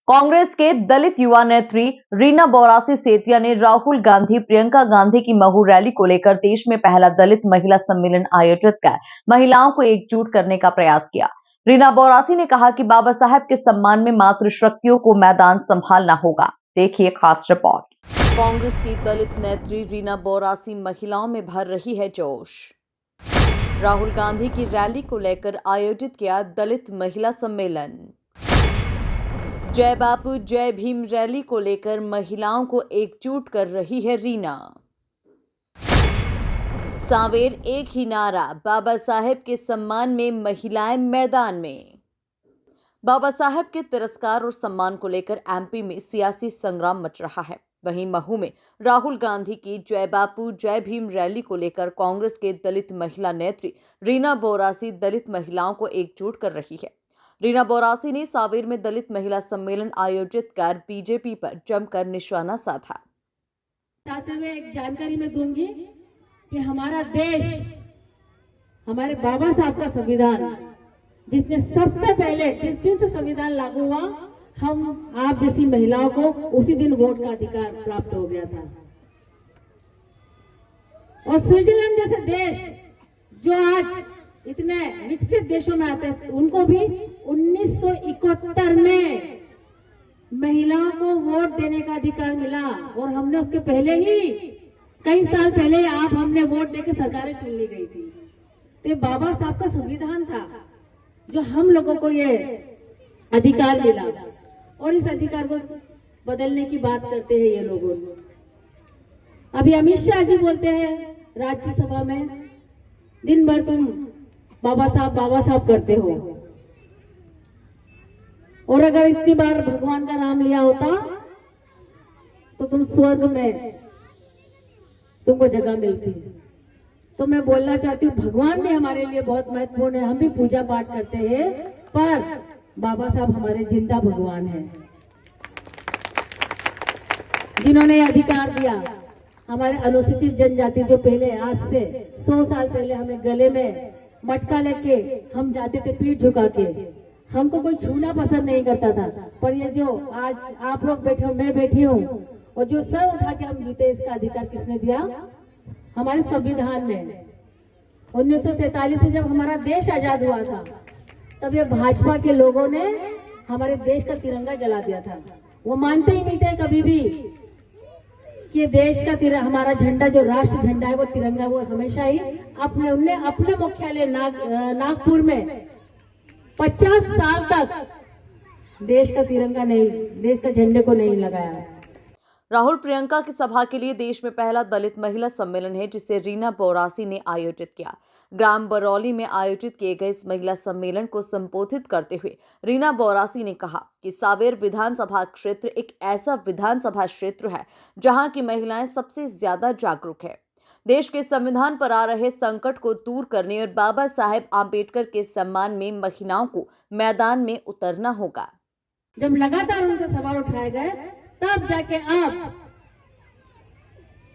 कांग्रेस के दलित युवा नेत्री रीना बोरासी सेतिया ने राहुल गांधी, प्रियंका गांधी की महू रैली को लेकर देश में पहला दलित महिला सम्मेलन आयोजित कर महिलाओं को एकजुट करने का प्रयास किया। रीना बोरासी ने कहा कि बाबा साहब के सम्मान में मातृशक्तियों को मैदान संभालना होगा। देखिए खास रिपोर्ट। कांग्रेस की दलित नेत्री रीना बोरासी महिलाओं में भर रही है जोश। राहुल गांधी की रैली को लेकर आयोजित किया दलित महिला सम्मेलन। जय बापू जय भीम रैली को लेकर महिलाओं को एकजुट कर रही है रीना। सांवेर एक ही नारा, बाबा साहेब के सम्मान में महिलाएं मैदान में। बाबा साहेब के तिरस्कार और सम्मान को लेकर एमपी में सियासी संग्राम मच रहा है। वहीं महू में राहुल गांधी की जय बापू जय भीम रैली को लेकर कांग्रेस के दलित महिला नेत्री रीना बोरासी दलित महिलाओं को एकजुट कर रही है। रीना बोरासी ने सांवेर में दलित महिला सम्मेलन आयोजित कर बीजेपी पर जमकर निशाना साधा। साथ में एक जानकारी मैं दूंगी कि हमारा देश, हमारे बाबा साहब का संविधान, जिसने सबसे पहले जिस दिन से संविधान लागू हुआ, हम आप जैसी महिलाओं को उसी दिन वोट का अधिकार प्राप्त हो गया था। और स्विट्जरलैंड जैसे देश जो आज इतने विकसित देशों में आते हैं, उनको भी 1971 में महिलाओं को वोट देने का अधिकार मिला। और हमने उसके पहले ही कई साल पहले हमने वोट देके सरकारें चुन ली गई थी। तो ये बाबा साहब का संविधान था जो हम लोगों को ये अधिकार मिला, और इस अधिकार को बदलने की बात करते हैं ये लोग। अभी अमित शाह जी बोलते हैं राज्यसभा में, दिन भर तुम बाबा साहब करते हो, और अगर इतनी बार भगवान का नाम लिया होता तो तुम स्वर्ग में तुमको जगह मिलती। तो मैं बोलना चाहती हूँ, भगवान भी हमारे लिए बहुत महत्वपूर्ण है, हम भी पूजा पाठ करते हैं, पर बाबा साहब हमारे जिंदा भगवान हैं, जिन्होंने अधिकार दिया। हमारे अनुसूचित जनजाति जो पहले आज से 100 साल पहले हमें गले में मटका लेके हम जाते थे पीठ झुका के, हमको कोई छूना पसंद नहीं करता था, पर ये जो आज आप लोग बैठे हो, मैं बैठी हूँ, और जो सर उठा के हम जीते, इसका अधिकार किसने दिया? हमारे संविधान में। 1947 में जब हमारा देश आजाद हुआ था, तब ये भाजपा के लोगों ने हमारे देश का तिरंगा जला दिया था। वो मानते ही नहीं थे कभी भी कि देश का हमारा झंडा जो राष्ट्र झंडा है वो तिरंगा, वो हमेशा ही अपने मुख्यालय नागपुर में 50 साल तक देश का तिरंगा नहीं, देश का झंडे को नहीं लगाया। राहुल प्रियंका की सभा के लिए देश में पहला दलित महिला सम्मेलन है, जिसे रीना बोरासी ने आयोजित किया। ग्राम बरौली में आयोजित किए गए इस महिला सम्मेलन को संबोधित करते हुए रीना बोरासी ने कहा कि सांवेर विधानसभा क्षेत्र एक ऐसा विधानसभा क्षेत्र है जहां की महिलाएं सबसे ज्यादा जागरूक है। देश के संविधान पर आ रहे संकट को दूर करने और बाबा साहेब आम्बेडकर के सम्मान में महिलाओं को मैदान में उतरना होगा। जब लगातार उनसे सवाल उठाए गए, तब जाके आप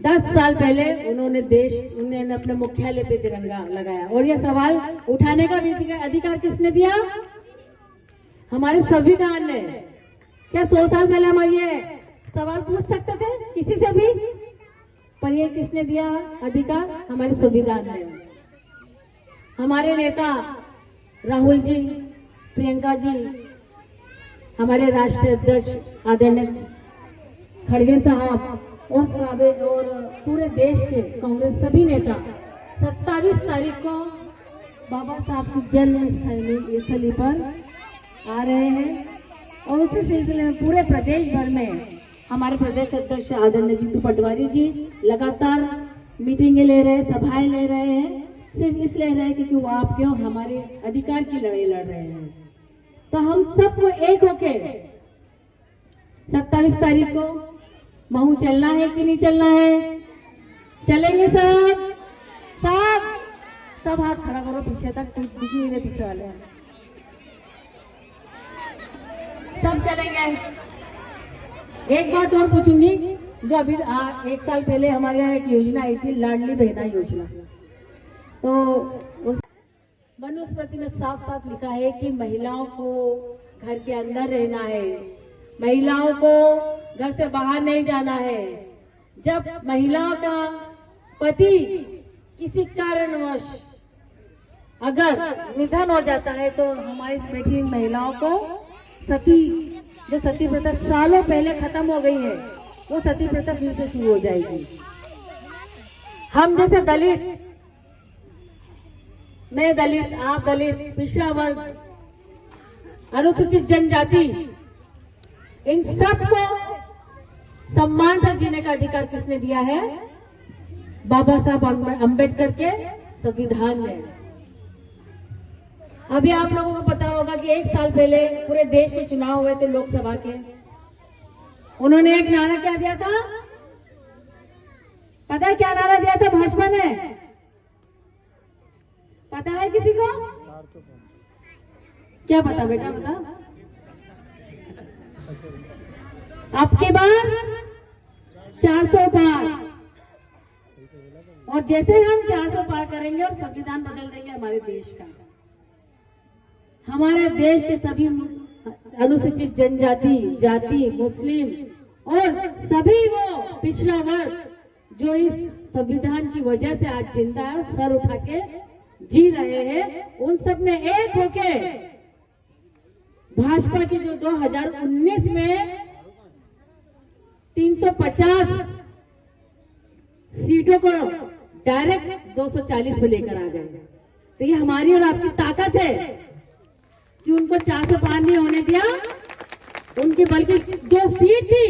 10 साल पहले उन्होंने अपने मुख्यालय पे तिरंगा लगाया। और ये सवाल उठाने का भी अधिकार किसने दिया? हमारे संविधान ने। क्या 100 साल पहले हम ये सवाल पूछ सकते थे किसी से भी? पर ये किसने दिया अधिकार? हमारे संविधान ने। हमारे नेता राहुल जी, प्रियंका जी, हमारे राष्ट्रीय अध्यक्ष आदरणीय खड़गे साहब और सांवेर और पूरे देश के कांग्रेस सभी नेता 27 तारीख को बाबा साहब की जन्म स्थली पर आ रहे हैं। और उसी सिलसिले में पूरे प्रदेश भर में हमारे प्रदेश अध्यक्ष आदरणीय जीतू पटवारी जी लगातार मीटिंगें ले रहे हैं, सभाएं ले रहे हैं, सिर्फ इसलिए रहे हैं क्योंकि वो आप क्यों हमारे अधिकार की लड़ाई लड़ रहे हैं। तो हम सबको एक होके 27 तारीख को महू चलना है कि नहीं चलना है? चलेंगे सब? सब हाथ खड़ा करो पीछे तक, दिख नहीं रहे पीछे वाले। सब चलेंगे। एक बात और पूछूंगी, जो अभी 1 साल पहले हमारे यहाँ एक योजना आई थी, लाडली बहना योजना, तो उस मनुस्मृति में साफ साफ लिखा है कि महिलाओं को घर के अंदर रहना है, महिलाओं को घर से बाहर नहीं जाना है। जब महिलाओं का पति किसी कारणवश अगर निधन हो जाता है तो हमारी बैठी महिलाओं को जो सती प्रथा सालों पहले खत्म हो गई है, वो सती प्रथा फिर से शुरू हो जाएगी। हम जैसे दलित, मैं दलित, आप दलित, पिछड़ा वर्ग, अनुसूचित जनजाति, इन सबको सम्मान से जीने का अधिकार किसने दिया है? बाबा साहब अम्बेडकर के संविधान में। अभी आप लोगों को पता होगा कि 1 साल पहले पूरे देश में चुनाव हुए थे लोकसभा के। उन्होंने एक नारा क्या दिया था? पता है क्या नारा दिया था भाजपा ने? पता है किसी को? क्या पता बेटा, बता। आपके बार 400 पार, और जैसे हम 400 पार करेंगे और संविधान बदल देंगे हमारे देश का, हमारे देश के सभी अनुसूचित जनजाति, जाति, मुस्लिम और सभी वो पिछड़ा वर्ग जो इस संविधान की वजह से आज जिंदा है, सर उठा के जी रहे हैं, उन सब ने एक होके भाजपा की जो 2019 में 350 सीटों को डायरेक्ट 240 में लेकर आ गए। तो ये हमारी और आपकी ताकत है कि उनको 400 पार नहीं होने दिया, उनकी बल्कि जो सीट थी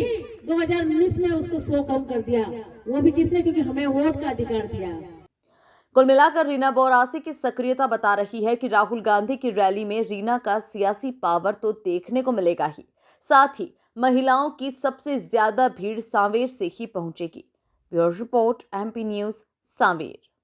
2019 में उसको 100 कम कर दिया। वो भी किसने? क्योंकि हमें वोट का अधिकार दिया। कुल मिलाकर रीना बोरासी की सक्रियता बता रही है कि राहुल गांधी की रैली में रीना का सियासी पावर तो देखने को मिलेगा ही, साथ ही महिलाओं की सबसे ज्यादा भीड़ सांवेर से ही पहुंचेगी। Bureau report, MP news, Sanwer.